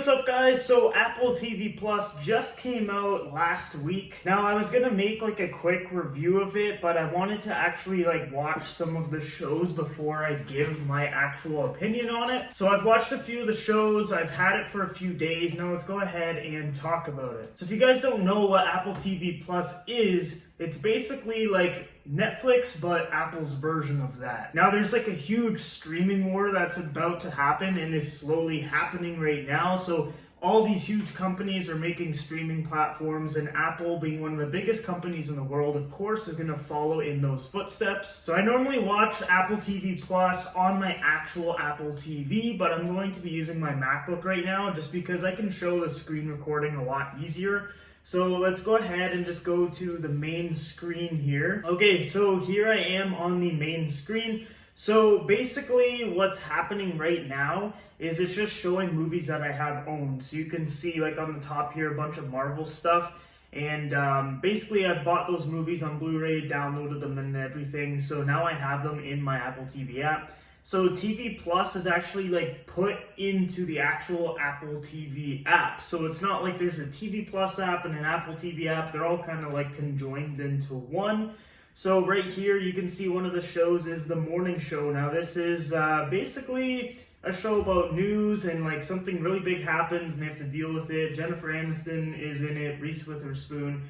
what's up guys? So Apple TV Plus just came out last week. Now I was gonna make like a quick review of it, but I wanted to actually like watch some of the shows before I give my actual opinion on it. So I've watched a few of the shows, I've had it for a few days. Now let's go ahead and talk about it. So if you guys don't know what Apple TV Plus is, it's basically like Netflix, but Apple's version of that. Now there's like a huge streaming war that's about to happen and is slowly happening right now. So all these huge companies are making streaming platforms, and Apple, being one of the biggest companies in the world, of course, is going to follow in those footsteps. So I normally watch Apple TV Plus on my actual Apple TV, but I'm going to be using my MacBook right now just because I can show the screen recording a lot easier. So let's go ahead and just go to the main screen here. Okay, so here I am on the main screen. So basically what's happening right now is it's just showing movies that I have owned. So you can see like on the top here a bunch of Marvel stuff. And basically I bought those movies on Blu-ray, downloaded them and everything. So now I have them in my Apple TV app. So TV Plus is actually like put into the actual Apple TV app. So it's not like there's a TV Plus app and an Apple TV app. They're all kind of like conjoined into one. So right here you can see one of the shows is The Morning Show. Now this is basically a show about news and like something really big happens and they have to deal with it. Jennifer Aniston is in it, Reese Witherspoon,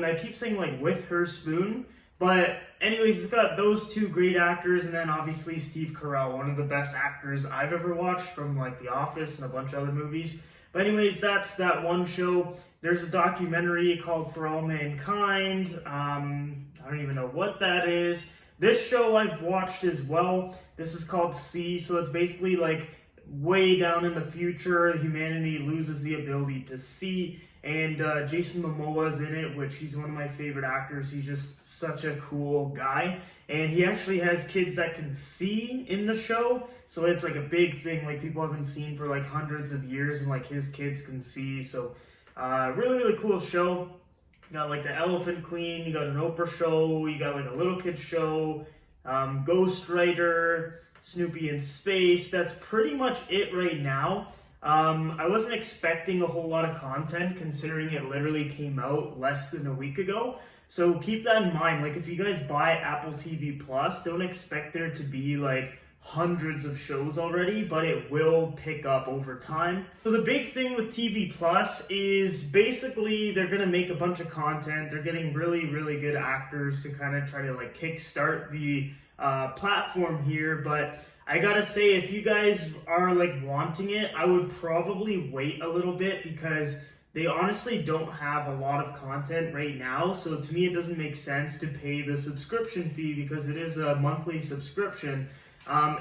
I keep saying like with her spoon. But anyways, it's got those two great actors, and then obviously Steve Carell, one of the best actors I've ever watched from like The Office and a bunch of other movies. But anyways, that's that one show. There's a documentary called For All Mankind. I don't even know what that is. This show I've watched as well. This is called See, so it's basically like way down in the future, humanity loses the ability to see. And Jason Momoa is in it, which he's one of my favorite actors. He's just such a cool guy. And he actually has kids that can see in the show. So it's like a big thing, like people haven't seen for like hundreds of years, and like his kids can see. So really, really cool show. You got like the Elephant Queen, you got an Oprah show, you got like a little kid show, Ghost Rider, Snoopy in Space. That's pretty much it right now. I wasn't expecting a whole lot of content considering it literally came out less than a week ago. So keep that in mind. Like if you guys buy Apple TV Plus, don't expect there to be like hundreds of shows already, but it will pick up over time. So the big thing with TV Plus is basically they're going to make a bunch of content. They're getting really, really good actors to kind of try to like kickstart the platform here. But I gotta say, if you guys are like wanting it, I would probably wait a little bit because they honestly don't have a lot of content right now. So to me, it doesn't make sense to pay the subscription fee because it is a monthly subscription,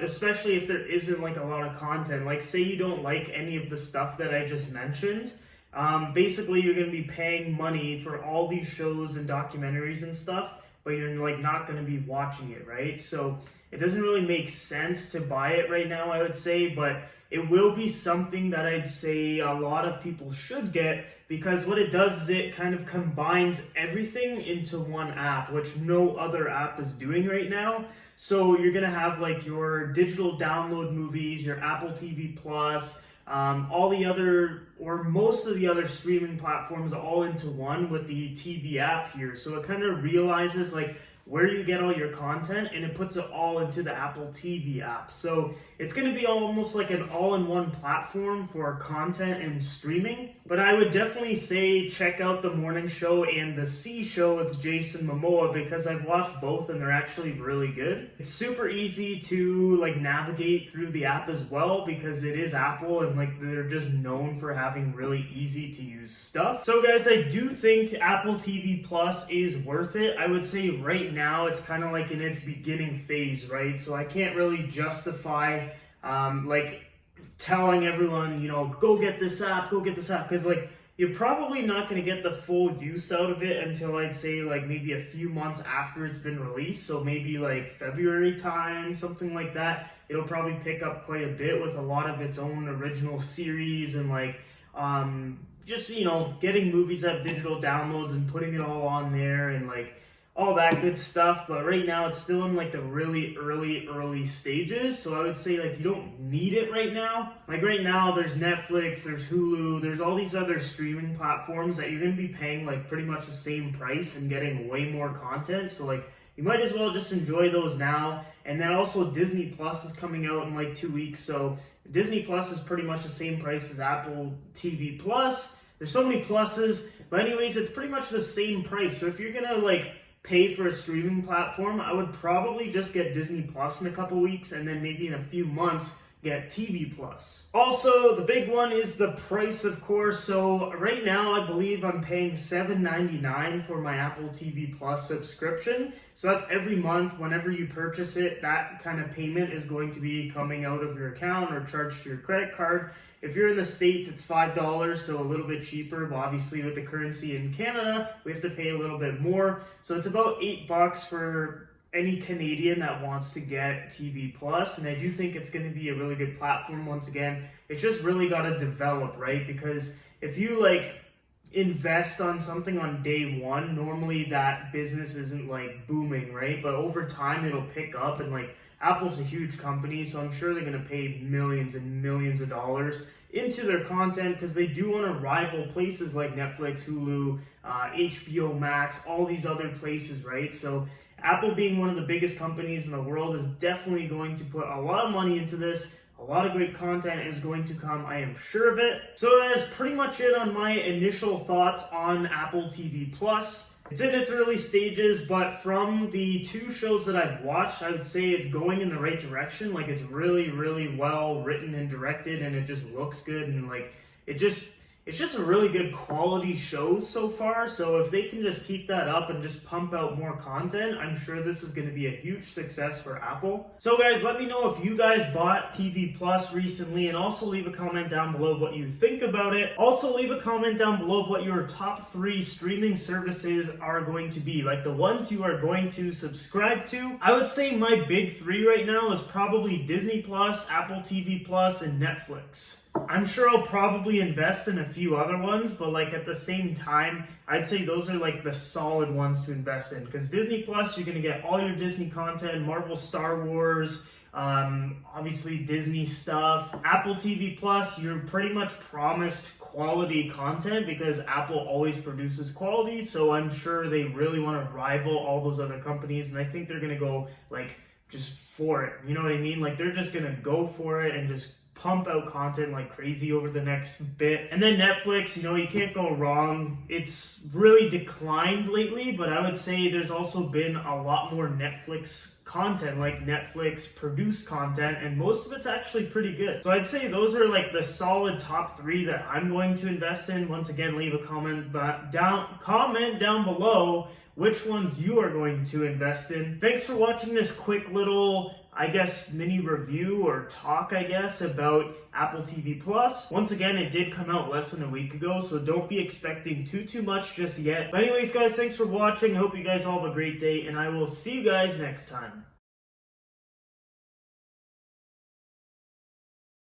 especially if there isn't like a lot of content. Like say you don't like any of the stuff that I just mentioned. Basically, you're gonna be paying money for all these shows and documentaries and stuff, but you're like not gonna be watching it, right? So it doesn't really make sense to buy it right now, I would say, but it will be something that I'd say a lot of people should get because what it does is it kind of combines everything into one app, which no other app is doing right now. So you're going to have like your digital download movies, your Apple TV Plus, all the other or most of the other streaming platforms all into one with the TV app here. So it kind of realizes like where you get all your content and it puts it all into the Apple TV app. So it's going to be almost like an all-in-one platform for content and streaming. But I would definitely say check out The Morning Show and The See Show with Jason Momoa because I've watched both and they're actually really good. It's super easy to like navigate through the app as well because it is Apple and like they're just known for having really easy to use stuff. So guys, I do think Apple TV Plus is worth it. I would say right now it's kind of like in its beginning phase, right? So I can't really justify like telling everyone, you know, go get this app, because like you're probably not going to get the full use out of it until I'd say like maybe a few months after it's been released. So maybe like February time, something like that. It'll probably pick up quite a bit with a lot of its own original series and like just, you know, getting movies at digital downloads and putting it all on there and like all that good stuff. But right now it's still in like the really early stages. So I would say like you don't need it right now. Like right now there's Netflix, there's Hulu, there's all these other streaming platforms that you're going to be paying like pretty much the same price and getting way more content. So like you might as well just enjoy those now. And then also Disney Plus is coming out in like 2 weeks. So Disney Plus is pretty much the same price as Apple TV Plus. There's so many pluses. But anyways, it's pretty much the same price. So if you're going to like pay for a streaming platform, I would probably just get Disney Plus in a couple weeks, and then maybe in a few months get TV Plus. Also, the big one is the price, of course. So right now, I believe I'm paying $7.99 for my Apple TV Plus subscription. So that's every month. Whenever you purchase it, that kind of payment is going to be coming out of your account or charged to your credit card. If you're in the States, it's $5, so a little bit cheaper, but obviously with the currency in Canada, we have to pay a little bit more. So it's about $8 for any Canadian that wants to get TV Plus, and I do think it's going to be a really good platform. Once again, it's just really got to develop, right? Because if you like invest on something on day one, normally that business isn't like booming, right? But over time, it'll pick up, and like Apple's a huge company, so I'm sure they're going to pay millions and millions of dollars into their content because they do want to rival places like Netflix, Hulu, HBO Max, all these other places, right? So Apple, being one of the biggest companies in the world, is definitely going to put a lot of money into this. A lot of great content is going to come, I am sure of it. So that is pretty much it on my initial thoughts on Apple TV Plus. It's in its early stages, but from the 2 shows that I've watched, I would say it's going in the right direction. Like, it's really well written and directed, and it just looks good, and like it's just a really good quality show so far. So if they can just keep that up and just pump out more content, I'm sure this is going to be a huge success for Apple. So guys, let me know if you guys bought TV Plus recently, and also leave a comment down below of what you think about it. Also leave a comment down below of what your top 3 streaming services are going to be, like the ones you are going to subscribe to. I would say my big 3 right now is probably Disney Plus, Apple TV Plus, and Netflix. I'm sure I'll probably invest in a few other ones, but like at the same time, I'd say those are like the solid ones to invest in. Because Disney Plus, you're going to get all your Disney content, Marvel, Star Wars, obviously Disney stuff. Apple TV Plus, you're pretty much promised quality content because Apple always produces quality. So I'm sure they really want to rival all those other companies. And I think they're going to go like just for it. You know what I mean? Like they're just going to go for it and just pump out content like crazy over the next bit. And then Netflix, you know, you can't go wrong. It's really declined lately, but I would say there's also been a lot more Netflix content, like Netflix produced content, and most of it's actually pretty good. So I'd say those are like the solid top 3 that I'm going to invest in. Once again, leave a comment down below which ones you are going to invest in. Thanks for watching this quick little, I guess, mini review or talk, I guess, about Apple TV Plus. Once again, it did come out less than a week ago, so don't be expecting too much just yet. But anyways, guys, thanks for watching. I hope you guys all have a great day, and I will see you guys next time.